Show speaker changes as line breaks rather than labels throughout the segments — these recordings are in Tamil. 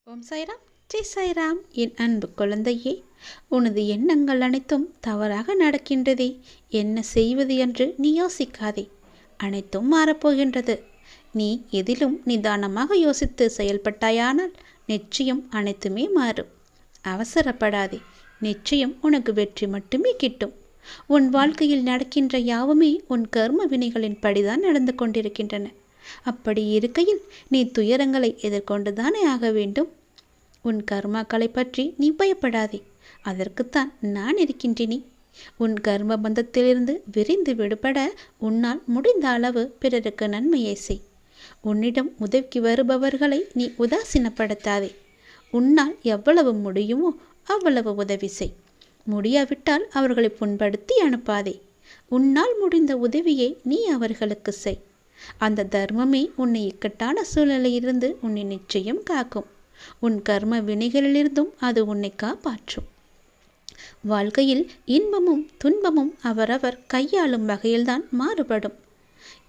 ஓம் சாய்ராம், ஜெய் சாய்ராம். என் அன்பு குழந்தையே, உனது எண்ணங்கள் அனைத்தும் தவறாக நடக்கின்றதே. என்ன செய்வது என்று நீ யோசிக்காதே. அனைத்தும் மாறப்போகின்றது. நீ எதிலும் நிதானமாக யோசித்து செயல்பட்டாயானால் நிச்சயம் அனைத்துமே மாறும். அவசரப்படாதே. நிச்சயம் உனக்கு வெற்றி மட்டுமே கிட்டும். உன் வாழ்க்கையில் நடக்கின்ற யாவுமே உன் கர்ம வினைகளின் படிதான் நடந்து கொண்டிருக்கின்றன. அப்படி இருக்கையில் நீ துயரங்களை எதிர்கொண்டுதானே ஆக வேண்டும். உன் கர்மாக்களை பற்றி நீ பயப்படாதே. அதற்குத்தான் நான் இருக்கின்றேனே. உன் கர்ம பந்தத்திலிருந்து விரிந்து விடுபட உன்னால் முடிந்த அளவு பிறருக்கு நன்மையை செய். உன்னிடம் உதவிக்கு வருபவர்களை நீ உதாசீனப்படுத்தாதே. உன்னால் எவ்வளவு முடியுமோ அவ்வளவு உதவி செய். முடியாவிட்டால் அவர்களை புண்படுத்தி அனுப்பாதே. உன்னால் முடிந்த உதவியை நீ அவர்களுக்கு செய். அந்த தர்மமே உன்னை இக்கட்டான சூழ்நிலையிலிருந்து உன்னை நிச்சயம் காக்கும். உன் கர்ம வினைகளிலிருந்தும் அது உன்னை காப்பாற்றும். வாழ்க்கையில் இன்பமும் துன்பமும் அவரவர் கையாளும் வகையில்தான் மாறுபடும்.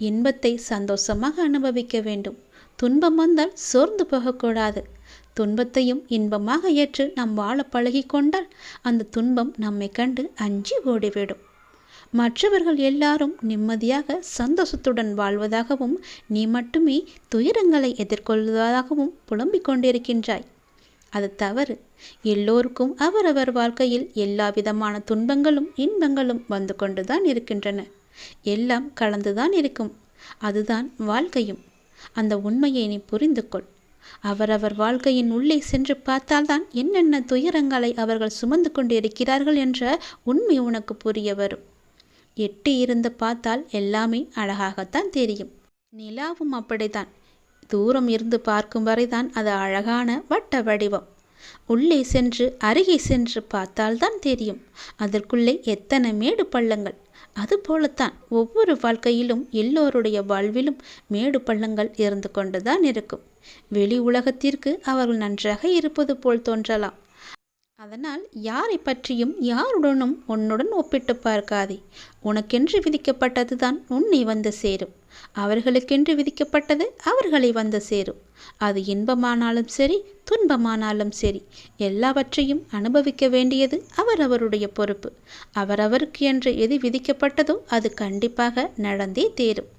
இன்பத்தை சந்தோஷமாக அனுபவிக்க வேண்டும். துன்பம் வந்தால் சோர்ந்து போகக்கூடாது. துன்பத்தையும் இன்பமாக ஏற்று நாம் வாழ பழகி கொண்டால் அந்த துன்பம் நம்மை கண்டு அஞ்சி ஓடிவிடும். மற்றவர்கள் எல்லாரும் நிம்மதியாக சந்தோஷத்துடன் வாழ்வதாகவும் நீ மட்டுமே துயரங்களை எதிர்கொள்வதாகவும் புலம்பிக் கொண்டிருக்கின்றாய். அது தவறு. எல்லோருக்கும் அவரவர் வாழ்க்கையில் எல்லா விதமான துன்பங்களும் இன்பங்களும் வந்து கொண்டுதான் இருக்கின்றன. எல்லாம் கலந்துதான் இருக்கும். அதுதான் வாழ்க்கையும். அந்த உண்மையை நீ புரிந்து கொள். அவரவர் வாழ்க்கையின் உள்ளே சென்று பார்த்தால்தான் என்னென்ன துயரங்களை அவர்கள் சுமந்து கொண்டு இருக்கிறார்கள் என்ற உண்மை உனக்கு புரிய வரும். எட்டி இருந்து பார்த்தால் எல்லாமே அழகாகத்தான் தெரியும். நிலாவும் அப்படித்தான். தூரம் இருந்து பார்க்கும் வரைதான் அது அழகான வட்ட வடிவம். உள்ளே சென்று அருகே சென்று பார்த்தால்தான் தெரியும் அதற்குள்ளே எத்தனை மேடு பள்ளங்கள். அதுபோலத்தான் ஒவ்வொரு வாழ்க்கையிலும் எல்லோருடைய வாழ்விலும் மேடு பள்ளங்கள் இருந்து கொண்டுதான் இருக்கும். வெளி உலகத்திற்கு அவர்கள் நன்றாக இருப்பது போல் தோன்றலாம். அதனால் யாரை பற்றியும் யாருடனும் உன்னுடன் ஒப்பிட்டு பார்க்காதே. உனக்கென்று விதிக்கப்பட்டதுதான் உன்னை வந்து சேரும். அவர்களுக்கென்று விதிக்கப்பட்டது அவர்களை வந்து சேரும். அது இன்பமானாலும் சரி, துன்பமானாலும் சரி, எல்லாவற்றையும் அனுபவிக்க வேண்டியது அவரவருடைய பொறுப்பு. அவரவருக்கு என்று எது விதிக்கப்பட்டதோ அது கண்டிப்பாக நடந்தே தேரும்.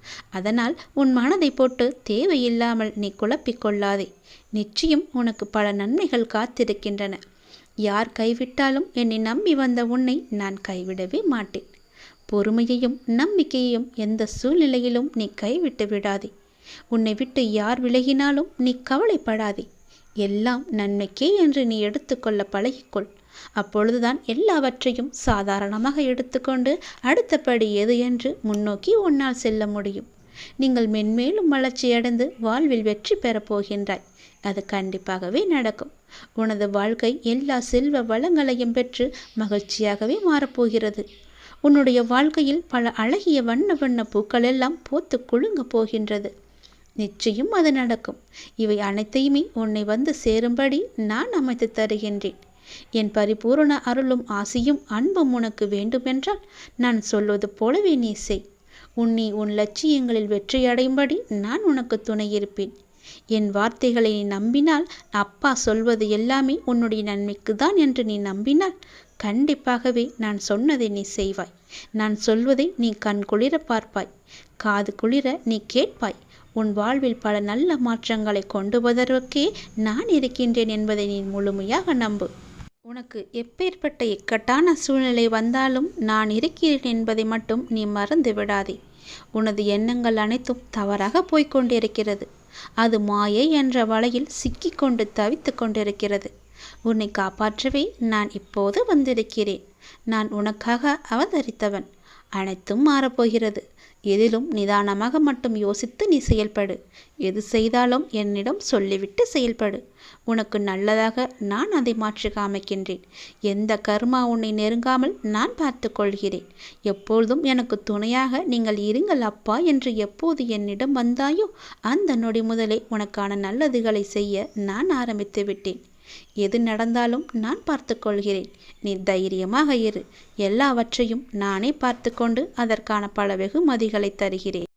அதனால் உன் மனதை போட்டு தேவையில்லாமல் நீ குழப்பிக்கொள்ளாதே. நிச்சயம் உனக்கு பல நன்மைகள் காத்திருக்கின்றன. யார் கைவிட்டாலும் என்னை நம்பி வந்த உன்னை நான் கைவிடவே மாட்டேன். பொறுமையையும் நம்பிக்கையையும் எந்த சூழ்நிலையிலும் நீ கைவிட்டு விடாதே. உன்னை விட்டு யார் விலகினாலும் நீ கவலைப்படாதே. எல்லாம் நன்மைக்கே என்று நீ எடுத்துக்கொள்ள பழகிக்கொள். அப்பொழுதுதான் எல்லாவற்றையும் சாதாரணமாக எடுத்துக்கொண்டு அடுத்தபடி எது என்று முன்னோக்கி உன்னால் செல்ல முடியும். நீங்கள் மென்மேலும் வளர்ச்சியடைந்து வாழ்வில் வெற்றி பெறப் போகின்றாய். அது கண்டிப்பாகவே நடக்கும். உனது வாழ்க்கை எல்லா செல்வ வளங்களையும் பெற்று மகிழ்ச்சியாகவே மாறப்போகிறது. உன்னுடைய வாழ்க்கையில் பல அழகிய வண்ண வண்ண பூக்கள் எல்லாம் பூத்து குலுங்க போகின்றது. நிச்சயம் அது நடக்கும். இவை அனைத்தையுமே உன்னை வந்து சேரும்படி நான் அமைத்து தருகின்றேன். என் பரிபூரண அருளும் ஆசியும் அன்பும் உனக்கு வேண்டுமென்றால் நான் சொல்வது போலவே நீ செய். உன் லட்சியங்களில் வெற்றியடையும்படி நான் உனக்கு துணையிருப்பேன். என் வார்த்தைகளை நீ நம்பினால், அப்பா சொல்வது எல்லாமே உன்னுடைய நன்மைக்கு தான் என்று நீ நம்பினால், கண்டிப்பாகவே நான் சொன்னதை நீ செய்வாய். நான் சொல்வதை நீ கண் குளிர பார்ப்பாய், காது குளிர நீ கேட்பாய். உன் வாழ்வில் பல நல்ல மாற்றங்களை கொண்டு வருவதற்கே நான் இருக்கின்றேன் என்பதை நீ முழுமையாக நம்பு. உனக்கு எப்பேற்பட்ட இக்கட்டான சூழ்நிலை வந்தாலும் நான் இருக்கிறேன் என்பதை மட்டும் நீ மறந்து விடாதே. உனது எண்ணங்கள் அனைத்தும் தவறாக போய்கொண்டிருக்கிறது. அது மாயை என்ற வலையில் சிக்கிக்கொண்டு தவித்து கொண்டிருக்கிறது. உன்னை காப்பாற்றவே நான் இப்போது வந்திருக்கிறேன். நான் உனக்காக அவதரித்தவன். அனைத்தும் மாறப்போகிறது. எதிலும் நிதானமாக மட்டும் யோசித்து நீ செயல்படு. எது செய்தாலும் என்னிடம் சொல்லிவிட்டு செயல்படு. உனக்கு நல்லதாக நான் அதை மாற்றி காமிக்கின்றேன். எந்த கர்மா உன்னை நெருங்காமல் நான் பார்த்து கொள்கிறேன். எப்பொழுதும் எனக்கு துணையாக நீங்கள் இருங்கள் அப்பா என்று எப்போது என்னிடம் வந்தாயோ அந்த நொடி முதலே உனக்கான நல்லதுகளை செய்ய நான் ஆரம்பித்து விட்டேன். எது நடந்தாலும் நான் பார்த்து கொள்கிறேன். நீ தைரியமாக இரு. எல்லாவற்றையும் நானே பார்த்து கொண்டு அதற்கான பல வெகுமதிகளை தருகிறேன்.